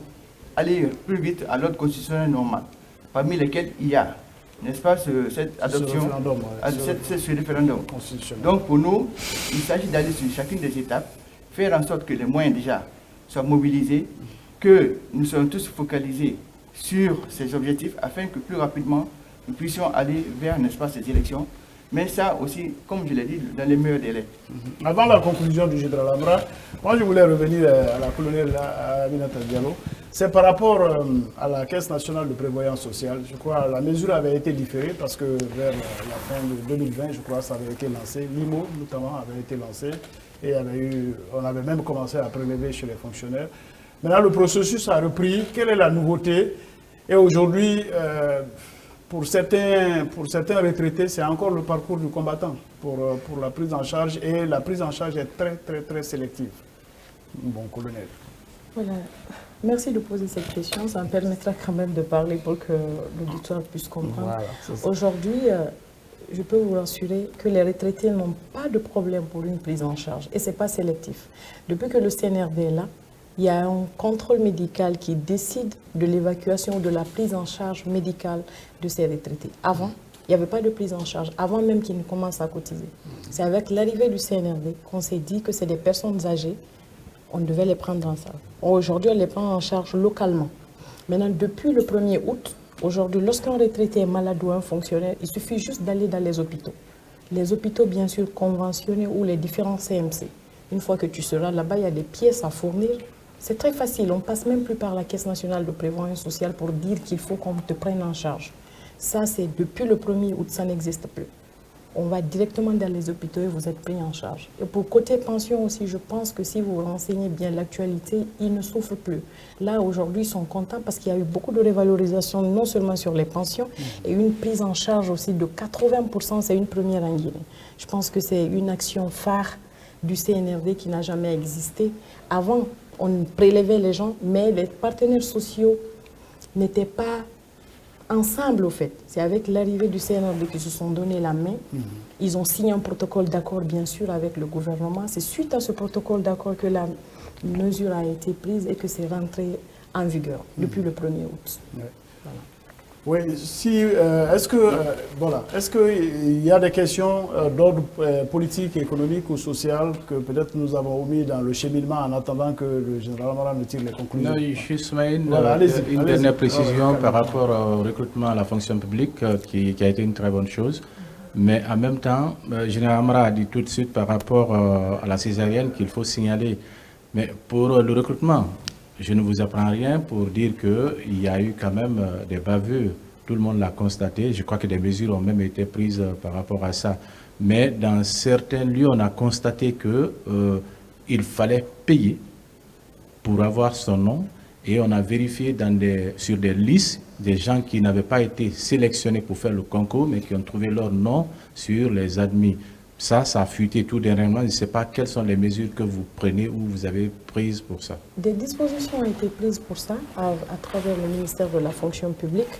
aller plus vite à l'ordre constitutionnel normal, parmi lesquels il y a, n'est-ce pas, cette adoption, ce référendum. Donc pour nous, il s'agit d'aller sur chacune des étapes, faire en sorte que les moyens déjà soient mobilisés, que nous soyons tous focalisés sur ces objectifs afin que plus rapidement nous puissions aller vers, n'est-ce pas, ces élections. Mais ça aussi, comme je l'ai dit, dans les meilleurs délais. Avant la conclusion du Général Amra, moi je voulais revenir à la colonelle Aminata Diallo. C'est par rapport à la Caisse nationale de prévoyance sociale. Je crois que la mesure avait été différée parce que vers la fin de 2020, je crois, ça avait été lancé. L'IMO, notamment, avait été lancé et on avait même commencé à prélever chez les fonctionnaires. Maintenant, le processus a repris. Quelle est la nouveauté? Et aujourd'hui, pour certains retraités, c'est encore le parcours du combattant pour la prise en charge. Et la prise en charge est très, très, très sélective. Bon, colonel. Voilà. Merci de poser cette question. Ça me permettra quand même de parler pour que l'auditoire puisse comprendre. Voilà, aujourd'hui, je peux vous rassurer que les retraités n'ont pas de problème pour une prise en charge. Et ce n'est pas sélectif. Depuis que le CNRD est là, il y a un contrôle médical qui décide de l'évacuation ou de la prise en charge médicale de ces retraités. Avant, il n'y avait pas de prise en charge, avant même qu'ils ne commencent à cotiser. C'est avec l'arrivée du CNRD qu'on s'est dit que c'est des personnes âgées, on devait les prendre en charge. Aujourd'hui, on les prend en charge localement. Maintenant, depuis le 1er août, aujourd'hui, lorsqu'un retraité est malade ou un fonctionnaire, il suffit juste d'aller dans les hôpitaux. Les hôpitaux, bien sûr, conventionnés ou les différents CMC. Une fois que tu seras là-bas, il y a des pièces à fournir. C'est très facile, on ne passe même plus par la Caisse nationale de prévoyance sociale pour dire qu'il faut qu'on te prenne en charge. Ça, c'est depuis le 1er août, ça n'existe plus. On va directement dans les hôpitaux et vous êtes pris en charge. Et pour côté pension aussi, je pense que si vous renseignez bien l'actualité, ils ne souffrent plus. Là, aujourd'hui, ils sont contents parce qu'il y a eu beaucoup de révalorisation, non seulement sur les pensions, et une prise en charge aussi de 80%, c'est une première en Guinée. Je pense que c'est une action phare du CNRD qui n'a jamais existé. Avant, on prélevait les gens, mais les partenaires sociaux n'étaient pas ensemble, au fait. C'est avec l'arrivée du CNRD qu'ils se sont donné la main. Ils ont signé un protocole d'accord, bien sûr, avec le gouvernement. C'est suite à ce protocole d'accord que la mesure a été prise et que c'est rentré en vigueur depuis le 1er août. Ouais. Voilà. Oui, est-ce qu'il y a des questions d'ordre politique, économique ou social que peut-être nous avons omis dans le cheminement en attendant que le général Amara nous tire les conclusions? Non, juste une dernière précision par rapport au recrutement à la fonction publique qui a été une très bonne chose. Mais en même temps, le général Amara a dit tout de suite par rapport à la césarienne qu'il faut signaler. Mais pour le recrutement, je ne vous apprends rien pour dire qu'il y a eu quand même des bavures. Tout le monde l'a constaté. Je crois que des mesures ont même été prises par rapport à ça. Mais dans certains lieux, on a constaté qu'il fallait payer pour avoir son nom. Et on a vérifié sur des listes des gens qui n'avaient pas été sélectionnés pour faire le concours, mais qui ont trouvé leur nom sur les admis. Ça a fuité tout dernièrement. Je ne sais pas quelles sont les mesures que vous prenez ou vous avez prises pour ça. Des dispositions ont été prises pour ça à travers le ministère de la fonction publique.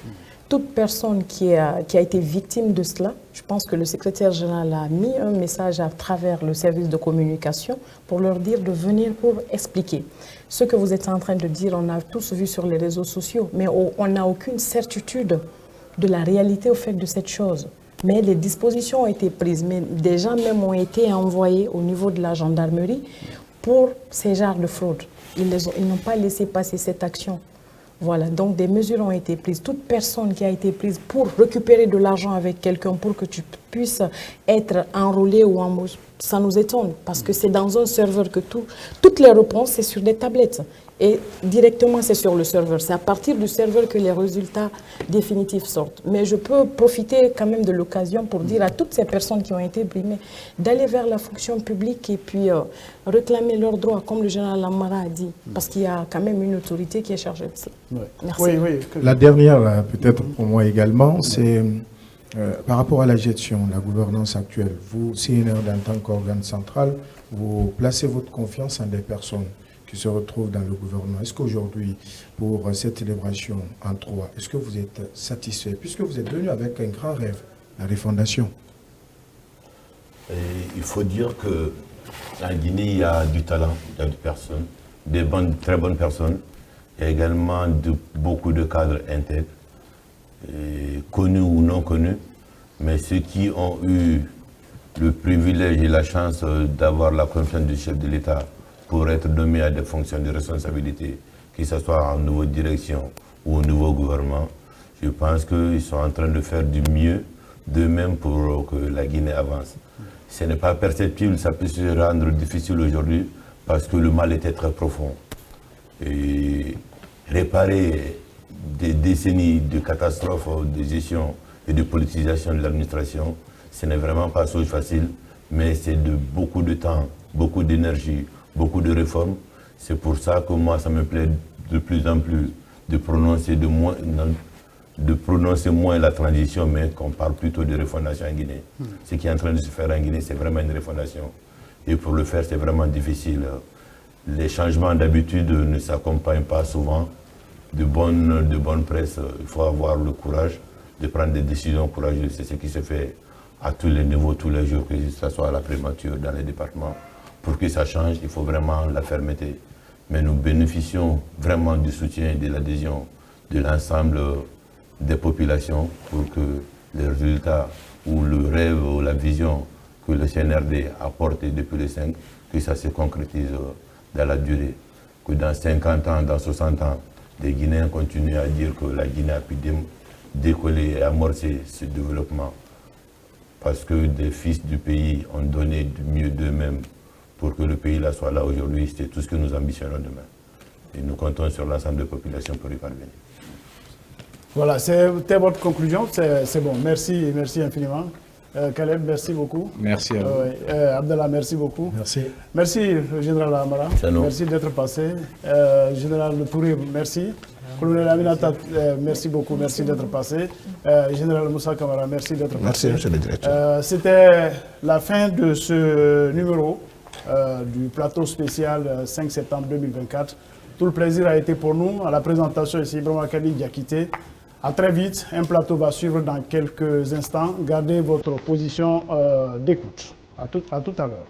toute personne qui a été victime de cela, je pense que le secrétaire général a mis un message à travers le service de communication pour leur dire de venir pour expliquer. Ce que vous êtes en train de dire, on a tous vu sur les réseaux sociaux, mais on n'a aucune certitude de la réalité au fait de cette chose. Mais les dispositions ont été prises, mais des gens même ont été envoyés au niveau de la gendarmerie pour ces genres de fraude. Ils n'ont pas laissé passer cette action. Voilà, donc des mesures ont été prises. Toute personne qui a été prise pour récupérer de l'argent avec quelqu'un pour que tu puisses être enrôlé ou embauché, ça nous étonne parce que c'est dans un serveur que toutes les réponses, c'est sur des tablettes. Et directement, c'est sur le serveur. C'est à partir du serveur que les résultats définitifs sortent. Mais je peux profiter quand même de l'occasion pour dire à toutes ces personnes qui ont été brimées d'aller vers la fonction publique et puis réclamer leurs droits, comme le général Lamara a dit. Parce qu'il y a quand même une autorité qui est chargée de ça. Oui. Merci. Oui, oui. La dernière, peut-être pour moi également, c'est par rapport à la gestion, la gouvernance actuelle. Vous, CNRD, en tant qu'organe central, vous placez votre confiance en des personnes qui se retrouvent dans le gouvernement. Est-ce qu'aujourd'hui, pour cette célébration en 3, est-ce que vous êtes satisfait, puisque vous êtes venu avec un grand rêve, la refondation? Il faut dire qu'en Guinée, il y a du talent, il y a des personnes, très bonnes personnes. Il y a également beaucoup de cadres intègres, connus ou non connus, mais ceux qui ont eu le privilège et la chance d'avoir la confiance du chef de l'État pour être nommés à des fonctions de responsabilité, que ce soit en nouveau direction ou au nouveau gouvernement, je pense qu'ils sont en train de faire du mieux d'eux-mêmes pour que la Guinée avance. Ce n'est pas perceptible, ça peut se rendre difficile aujourd'hui parce que le mal était très profond. Et réparer des décennies de catastrophes, de gestion et de politisation de l'administration, ce n'est vraiment pas chose facile, mais c'est de beaucoup de temps, beaucoup d'énergie, beaucoup de réformes. C'est pour ça que moi, ça me plaît de plus en plus de prononcer moins la transition, mais qu'on parle plutôt de refondation en Guinée. Ce qui est en train de se faire en Guinée, c'est vraiment une refondation. Et pour le faire, c'est vraiment difficile. Les changements d'habitude ne s'accompagnent pas souvent de bonne presse. Il faut avoir le courage de prendre des décisions courageuses. C'est ce qui se fait à tous les niveaux, tous les jours, que ce soit à la prémature, dans les départements. Pour que ça change, il faut vraiment la fermeté. Mais nous bénéficions vraiment du soutien et de l'adhésion de l'ensemble des populations pour que les résultats ou le rêve ou la vision que le CNRD a porté depuis les 5, que ça se concrétise dans la durée. Que dans 50 ans, dans 60 ans, les Guinéens continuent à dire que la Guinée a pu décoller et amorcer ce développement parce que des fils du pays ont donné du mieux d'eux-mêmes pour que le pays là soit là aujourd'hui. C'est tout ce que nous ambitionnons demain. Et nous comptons sur l'ensemble des populations pour y parvenir. Voilà, c'était votre conclusion. C'est bon. Merci infiniment. Caleb, merci beaucoup. Merci à vous. Abdallah, merci beaucoup. Merci. Merci, le général Amara. Merci d'être passé. Général Touré, merci. Colonel Aminata, merci beaucoup. Merci d'être passé. Général Moussa Kamara, merci d'être passé. Merci, monsieur le directeur. C'était la fin de ce numéro du plateau spécial 5 septembre 2024. Tout le plaisir a été pour nous. À la présentation, ici, Ibrahima Khalid Diakité. À très vite. Un plateau va suivre dans quelques instants. Gardez votre position d'écoute. À tout à l'heure.